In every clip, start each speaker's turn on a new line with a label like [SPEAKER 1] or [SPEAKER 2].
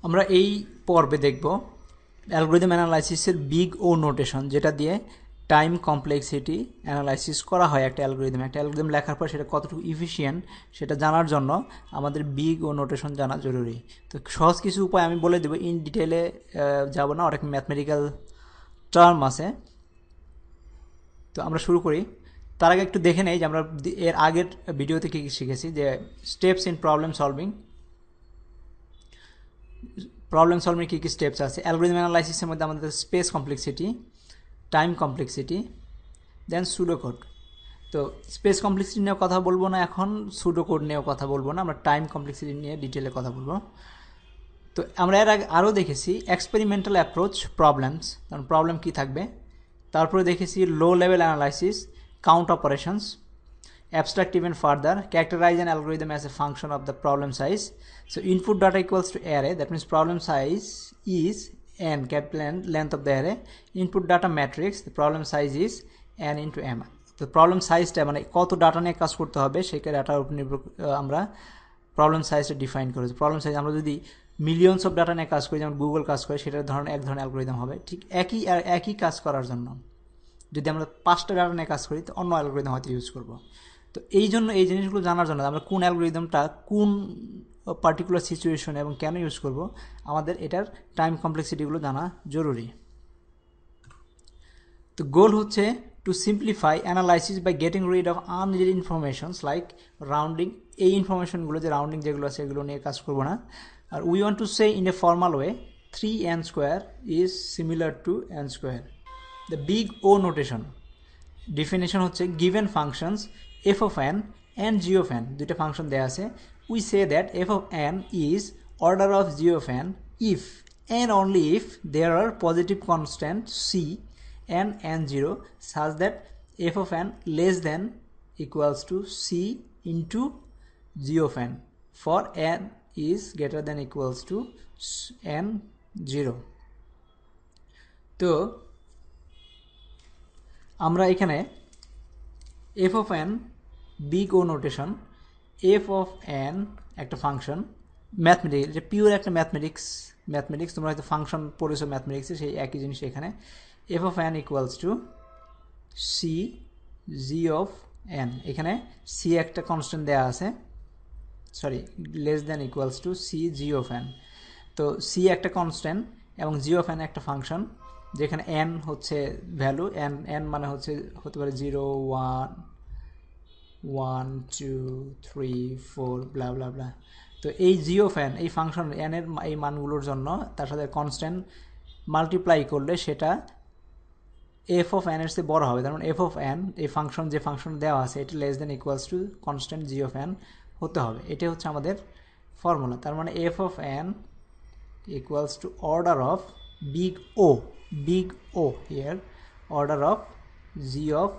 [SPEAKER 1] আমরা এই পর্বে দেখব অ্যালগরিদম অ্যানালাইসিসের বিগ ও নোটেশন, যেটা দিয়ে টাইম কমপ্লেক্সিটি অ্যানালাইসিস করা হয় একটা অ্যালগরিদম লেখার পর সেটা কতটুকু ইফিশিয়েন্ট সেটা জানার জন্য আমাদের বিগ ও নোটেশন জানা জরুরি। তো সহজ কিছু উপায় আমি বলে দেবো, ইন ডিটেলে যাব না, অনেক ম্যাথমেটিক্যাল টার্ম আছে। তো আমরা শুরু করি। তার আগে একটু দেখে নেই যে আমরা এর আগের ভিডিওতে কী কী শিখেছি, যে স্টেপস ইন প্রবলেম সলভিং কী কী স্টেপস আছে। অ্যালগরিদম অ্যানালাইসিসের মধ্যে আমাদের space complexity, time complexity, then pseudocode. তো স্পেস কমপ্লেক্সিটি নিয়েও কথা বলবো না এখন, সুডোকোড নিয়েও কথা বলবো না, আমরা টাইম কমপ্লেক্সিটি নিয়ে ডিটেলে কথা বলবো। তো আমরা এর আগে আরও দেখেছি এক্সপেরিমেন্টাল অ্যাপ্রোচ প্রবলেমস, কারণ প্রবলেম কী থাকবে। তারপরে দেখেছি low level analysis, count operations, abstract even further, characterize an algorithm as a function of the problem size. So input data equals to array, that means problem size is n, capital N, length of the array. Input data matrix, the problem size is n into m. তো problem সাইজটা মানে কত data নিয়ে কাজ করতে হবে সেই ডাটার উপর নির্ভর আমরা প্রবলেম সাইজটা ডিফাইন করেছি। প্রবলেম সাইজ আমরা যদি মিলিয়নস অফ ডাটা নিয়ে কাজ করি, যেমন গুগল কাজ করে, সেটার এক ধরনের অ্যালগরিদম হবে। ঠিক একই কাজ করার জন্য যদি আমরা 5টা ডাটা নিয়ে কাজ করি তো অন্য অ্যালগরিদম হয়তো ইউজ করবো। তো এই জন্য এই জিনিসগুলো জানার জন্য আমরা কোন অ্যালগরিদমটা কোন পার্টিকুলার সিচুয়েশনে এবং কেন ইউজ করব, আমাদের এটার টাইম কমপ্লেক্সিটিগুলো জানা জরুরি। তো গোল হচ্ছে to simplify analysis by getting rid of unneeded informations like rounding. এই ইনফরমেশনগুলো যে রাউন্ডিং যেগুলো আছে এগুলো নিয়ে কাজ করবো না। আর we want to say in a formal way 3n² is similar to n²। The big O notation definition হচ্ছে given functions f of n and g of n, দুইটা ফাংশন দেয়া আছে। We say that f of n is order of g of n if and only if there are positive constant c and n0 such that f of n less than equals to c into g of n for n is greater than equals to n0। তো আমরা এখানে f of n big O notation, f of n একটা function, mathematics, এটা pure একটা mathematics তোমরা হয়তো function পড়েছো ম্যাথমেটিক্সে, সেই একই জিনিস এখানে। f of n equals two c g of n, এখানে c একটা কনস্ট্যান্ট দেওয়া আছে, sorry less than equals to c g of n। তো c একটা কনস্ট্যান্ট এবং g of n একটা ফাংশন, যেখানে n হচ্ছে ভ্যালু, n মানে হতে পারে 0 1 2 3 4 ব্লা ব্লা ব্লা। তো এই g of n এই ফাংশন n এর এই মানগুলোর জন্য তার সাথে কনস্ট্যান্ট মাল্টিপ্লাই করলে সেটা f of n এর চেয়ে বড় হবে। তার মানে f of n এই ফাংশন যে ফাংশন দেওয়া আছে এটা less than equals to constant g of n হতে হবে। এটা হচ্ছে আমাদের ফর্মুলা। তার মানে f of n equals to order of big O here order of g of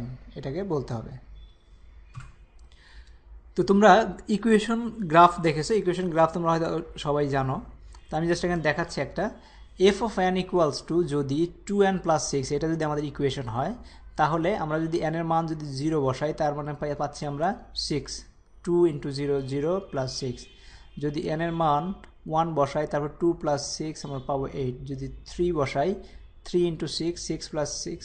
[SPEAKER 1] n, এটাকে বলতে হবে। তো তোমরা ইকুয়েশন গ্রাফ দেখেছো, ইকুয়েশন গ্রাফ তোমরা হয়তো সবাই জানো। তো আমি জাস্ট এখানে দেখাচ্ছি একটা f of n equals two, যদি 2n + 6 এটা যদি আমাদের ইকুয়েশন হয়, তাহলে আমরা যদি n এর মান যদি 0 বসাই, তার মানে পাচ্ছি আমরা 6, 2 × 0 0 + 6। যদি n এর মান 1 বসাই, তারপর 2 + 6 আমরা পাবো 8। যদি 3 বসাই, 3 × 6 6 + 6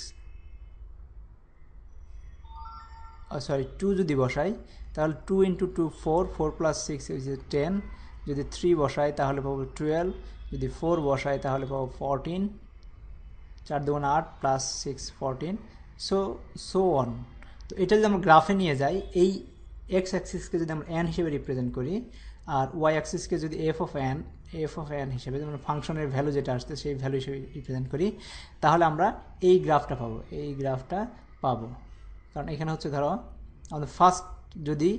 [SPEAKER 1] সরি 2 যদি বসাই তাহলে 2 × 2 4 4 + 6 is 10। যদি 3 বসাই তাহলে পাবো 12। যদি 4 বসাই তাহলে পাবো 14, 4 × 2 = 8 + 6 14, সো অন। তো এটা যদি আমরা গ্রাফে নিয়ে যাই, এই এক্স অ্যাক্সিসকে যদি আমরা n হিসেবে রিপ্রেজেন্ট করি, আর ওয়াই অ্যাক্সিসকে যদি f of n হিসেবে, যেমন ফাংশনের ভ্যালু যেটা আসছে সেই ভ্যালু হিসেবে রিপ্রেজেন্ট করি, তাহলে আমরা এই গ্রাফটা পাবো। কারণ এখানে হচ্ছে ধরো আমাদের ফার্স্ট যদি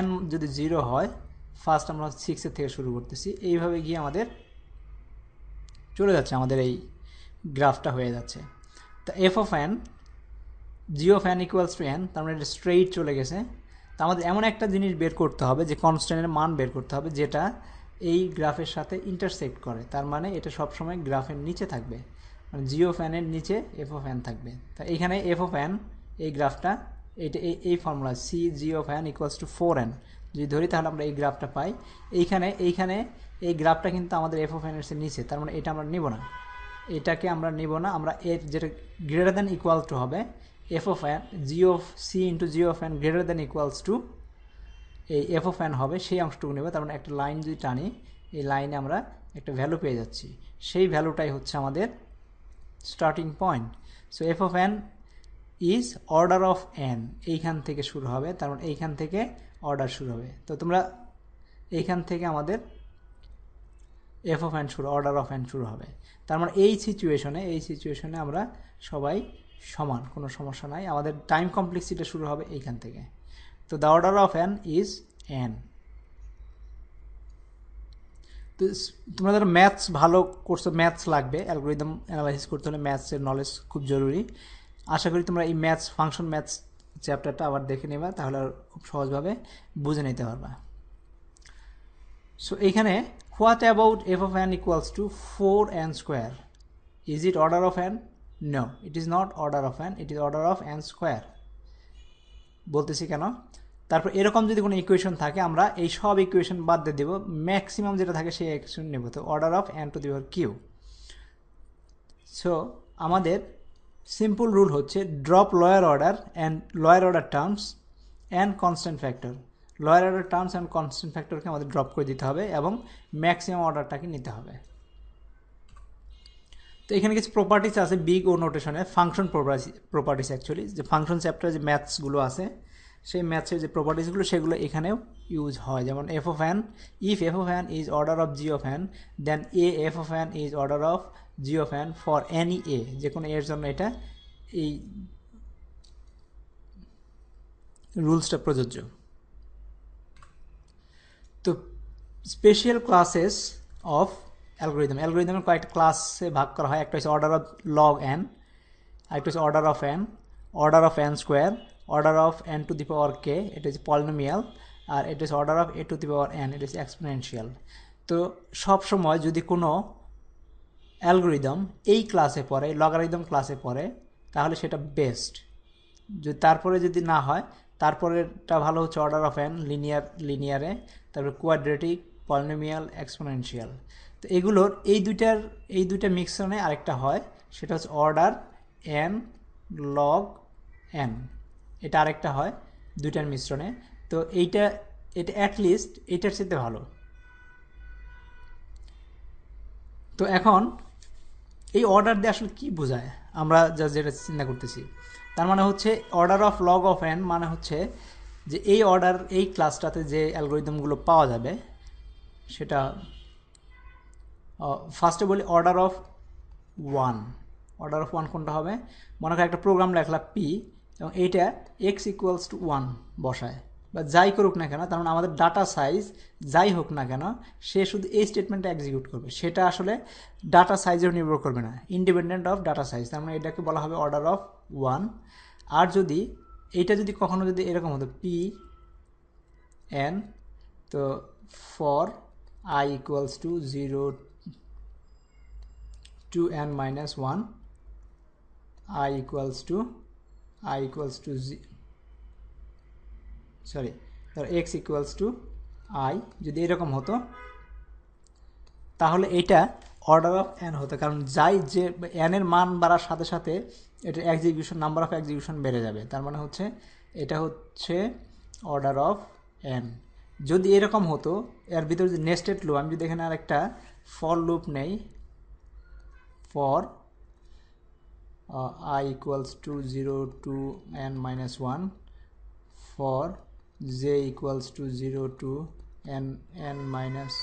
[SPEAKER 1] n যদি 0 হয়, ফার্স্ট আমরা 6 থেকে শুরু করতেছি, এইভাবে গিয়ে আমাদের চলে যাচ্ছে, আমাদের এই গ্রাফটা হয়ে যাচ্ছে। তো f of n g of n equals two n, তার মানে এটা স্ট্রেইট চলে গেছে। তো আমাদের এমন একটা জিনিস বের করতে হবে, যে কনস্ট্যান্টের মান বের করতে হবে যেটা এই গ্রাফের সাথে ইন্টারসেক্ট করে। তার মানে এটা সবসময় গ্রাফের নিচে থাকবে, মানে g of n এর নিচে f of n থাকবে। তা এখানে f of n এই গ্রাফটা এই formula c g of n equals to 4n, যদি ধরি তাহলে আমরা এই গ্রাফটা পাই। এইখানে এই গ্রাফটা কিন্তু আমাদের এফ অফ এন এর নিচে, তার মানে এটা আমরা নিব না, এটাকে আমরা নিব না। আমরা এর যেটা গ্রেটার দ্যান ইকুয়াল টু হবে F of N, G of C into G of N greater than equals to এই এফ অফ এন হবে, সেই অংশটুকু নেব। তার মানে একটা লাইন যদি টানি, এই লাইনে আমরা একটা ভ্যালু পেয়ে যাচ্ছি, সেই ভ্যালুটাই হচ্ছে আমাদের starting point. So F of n is order of N, এইখান থেকে শুরু হবে, তার মানে এইখান থেকে অর্ডার শুরু হবে। তো তোমরা এইখান থেকে আমাদের এফ অফ এন শুরু, অর্ডার অফ এন শুরু হবে। তার মানে এই সিচুয়েশনে আমরা সবাই সমান, কোনো সমস্যা নাই। আমাদের টাইম কমপ্লেক্সিটি শুরু হবে এইখান থেকে। তো the order of n is an. তো তোমরা যারা ম্যাথস ভালো করছো, ম্যাথস লাগবে, অ্যালগরিদম অ্যানালাইসিস করতে হলে ম্যাথসের নলেজ খুব জরুরি। আশা করি তোমরা এই ফাংশন ম্যাথস চ্যাপ্টারটা আবার দেখে নেবা, তাহলে আর খুব সহজভাবে বুঝে নিতে পারবা। সো এইখানে what about F of N equals to 4n square, is it order of N? No, it is not order of N, it is order of N square. বলতেছি কেন? তারপর এরকম যদি কোনো ইকুয়েশন থাকে, আমরা এই সব ইকুয়েশন বাদ দিয়ে দেবো, ম্যাক্সিমাম যেটা থাকে সেই ইকুয়েশন নেব। তো order of n to the power q. So আমাদের সিম্পল রুল হচ্ছে drop lower order terms and constant factor. Lower order terms and constant ফ্যাক্টরকে আমাদের ড্রপ করে দিতে হবে এবং ম্যাক্সিমাম অর্ডারটাকে নিতে হবে। তো এখানে কিছু প্রপার্টিস আছে বিগ ও নোটেশনে, ফাংশন প্রপার্টিস অ্যাকচুয়ালি, যে ফাংশন চ্যাপ্টারে যে ম্যাথসগুলো আছে, সেই ম্যাথসের যে প্রপার্টিসগুলো সেগুলো এখানেও ইউজ হয়। যেমন f of n, if f of n is order of g of n, then a f of n is order of g of n for any a, যে কোনো এর জন্য এটা এই রুলসটা প্রযোজ্য। তো স্পেশাল ক্লাসেস অফ অ্যালগরিদমের কয়েকটা ক্লাসে ভাগ করা হয়। একটা হচ্ছে অর্ডার অফ লগ এন, আরেকটা হচ্ছে order of n, order of N square, order of n to the power k, এটা হচ্ছে পলিনোমিয়াল, আর এটা হচ্ছে order of a to the power n, এটা হচ্ছে এক্সপোনেনশিয়াল। তো সবসময় যদি কোনো অ্যালগরিদম এই ক্লাসে পড়ে, লগারিদম ক্লাসে পড়ে, তাহলে সেটা বেস্ট। যদি তারপরে যদি না হয়, তারপরেটা ভালো হচ্ছে অর্ডার অফ এন লিনিয়ারে, তারপরে কোয়াড্রেটিক, পলিনোমিয়াল, এক্সপোনেনশিয়াল। তো এগুলোর এই দুইটা মিক্সনে আরেকটা হয়, সেটা হচ্ছে অর্ডার এন লগ এন, এটা আরেকটা হয় দুইটার মিশ্রণে। তো এটা অ্যাটলিস্ট এইটার সাথে ভালো। তো এখন এই অর্ডার দিয়ে আসলে কি বোঝায়, আমরা যেটা চিন্তা করতেছি, তার মানে হচ্ছে order of log of N মানে হচ্ছে যে এই ক্লাসটাতে যে অ্যালগরিদমগুলো পাওয়া যাবে, সেটা ফার্স্টে বলি order of one. Order of one কোনটা হবে? মনে করি একটা প্রোগ্রাম লেখলা পি, এবং এইটা এক্স ইকুয়ালস টু 1 বসায়, বা যাই করুক না কেন, তার মানে আমাদের ডাটা সাইজ যাই হোক না কেন, সে শুধু এই স্টেটমেন্টটা এক্সিকিউট করবে, সেটা আসলে ডাটা সাইজের নির্ভর করবে না, ইন্ডিপেন্ডেন্ট অফ ডাটা সাইজ। তার মানে এটাকে বলা হবে অর্ডার অফ ওয়ান। আর যদি এইটা যদি কখনো যদি এরকম হতো পি এন, তো for I equals to 0 to n minus 1, I equals to x equals to I, যদি এরকম হতো তাহলে এটা অর্ডার অফ এন হতো, কারণ যাই যে এন এর মান বাড়ার সাথে সাথে এটার নাম্বার অফ এক্সিকিউশন বেড়ে যাবে। তার মানে হচ্ছে এটা হচ্ছে অর্ডার অফ এন। যদি এরকম হতো, এর ভিতরে যে নেস্টেড লুপ, আমি যদি এখানে আরেকটা ফর লুপ নেই, for I equals to 0 to n minus 1, for j equals to 0 to n minus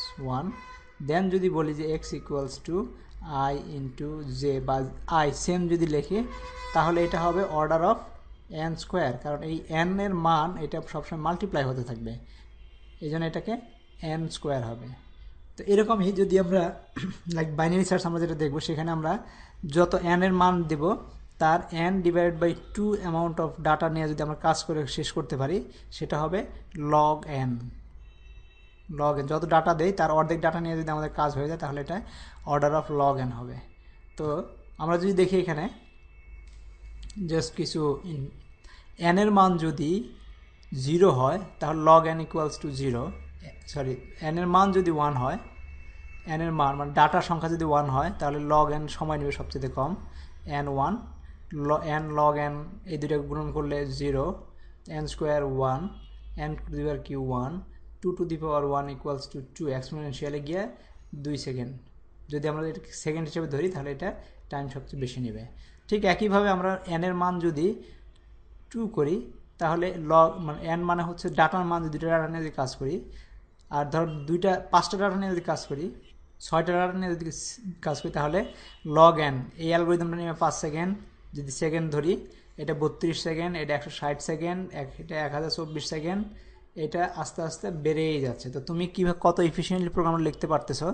[SPEAKER 1] 1, then যদি বলি যে x equals to I into j বা I সেম যদি লিখি, তাহলে এটা হবে অর্ডার অফ n স্কোয়ার, কারণ এই n এর মান এটা সবসময় মাল্টিপ্লাই হতে থাকবে, এই জন্য এটাকে n স্কোয়ার হবে। তো এরকমই যদি আমরা লাইক বাইনারি সার্চ আমরা যেটা দেখবো, সেখানে আমরা যত n এর মান দেব, তার n divided by 2 amount of data নিয়ে যদি আমরা কাজ করে শেষ করতে পারি, সেটা হবে লগ n। যত ডাটা দেয় তার অর্ধেক ডাটা নিয়ে যদি আমাদের কাজ হয়ে যায়, তাহলে এটা অর্ডার অফ লগ n হবে। তো আমরা যদি দেখি এখানে জাস্ট কিছু n এর মান যদি 0 হয় তাহলে log n equals two 0, sorry n এর মান যদি 1 হয়, n এর মান মানে ডাটার সংখ্যা যদি 1 হয় তাহলে log n সময় নেবে সবচেয়ে কম, n1, n log n এই দুটো গুণন করলে 0, n square 1, n to the power Q 1, 2 to the power 1 equals to 2 এক্সপোনেনশিয়ালে গিয়ে 2 সেকেন্ড। যদি আমরা এটা সেকেন্ড হিসেবে ধরি তাহলে এটা টাইম সবচেয়ে বেশি নেবে। ঠিক একইভাবে আমরা n এর মান যদি 2 করি তাহলে log মানে n মানে হচ্ছে ডাটার মান, যদি 2টা ডাটা নিয়ে যদি কাজ করি, আর ধর 5টা ডাটা নিয়ে যদি কাজ করি, 6টা ডাটা নিয়ে যদি কাজ করি তাহলে log n এই অ্যালগরিদমটা নেবে 5 সেকেন্ড, যদি সেকেন্ড ধরি এটা 32 সেকেন্ড, এটা 160 সেকেন্ড, এটা 1024 সেকেন্ড, এটা আস্তে আস্তে বেড়েই যাচ্ছে। তো তুমি কীভাবে কত এফিসিয়েন্টলি প্রোগ্রামটা লিখতে পারতেছো,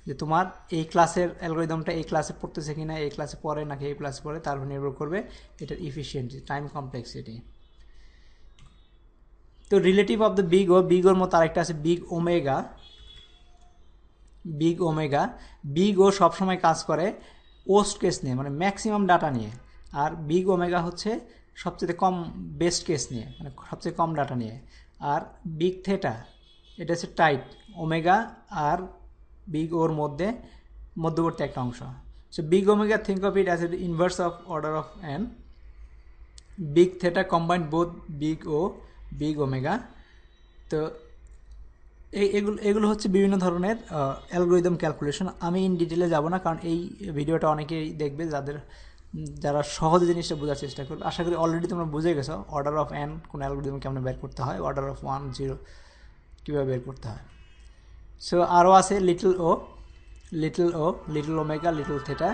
[SPEAKER 1] যে তোমার এই ক্লাসের অ্যালগরিদমটা এই ক্লাসে পড়তেছে কিনা, এই ক্লাসে পড়ে নাকি এই ক্লাসে পড়ে, তার উপর নির্ভর করবে এটার ইফিসিয়েন্সি, টাইম কমপ্লেক্সিটি। তো রিলেটিভ অফ দ্য বিগ ওর মতো আরেকটা আছে বিগ ওমেগা। বিগ ও সবসময় কাজ করে ওস্ট কেস নিয়ে, মানে ম্যাক্সিমাম ডাটা নিয়ে, আর বিগ ওমেগা হচ্ছে সবচেয়ে কম বেস্ট কেস নিয়ে, মানে সবচেয়ে কম ডাটা নিয়ে। আর বিগ থেটা এটা হচ্ছে টাইট ওমেগা আর বিগ ওর মধ্যবর্তী একটা অংশ। So big omega think of it as a inverse of order of N. Big theta combined both big O big omega. তো এগুলো হচ্ছে বিভিন্ন ধরনের অ্যালগরিদম ক্যালকুলেশন। আমি ইন ডিটেলে যাব না, কারণ এই ভিডিওটা অনেকেই দেখবে যারা সহজে জিনিসটা বোঝার চেষ্টা করবে। আশা করি অলরেডি তোমরা বুঝে গেছো অর্ডার অফ এন কোন অ্যালগরিদম কেমন বের করতে হয়, অর্ডার অফ 1 0 কীভাবে বের করতে হয়। সো আরও আছে লিটল ওমেগা, লিটল থেটা,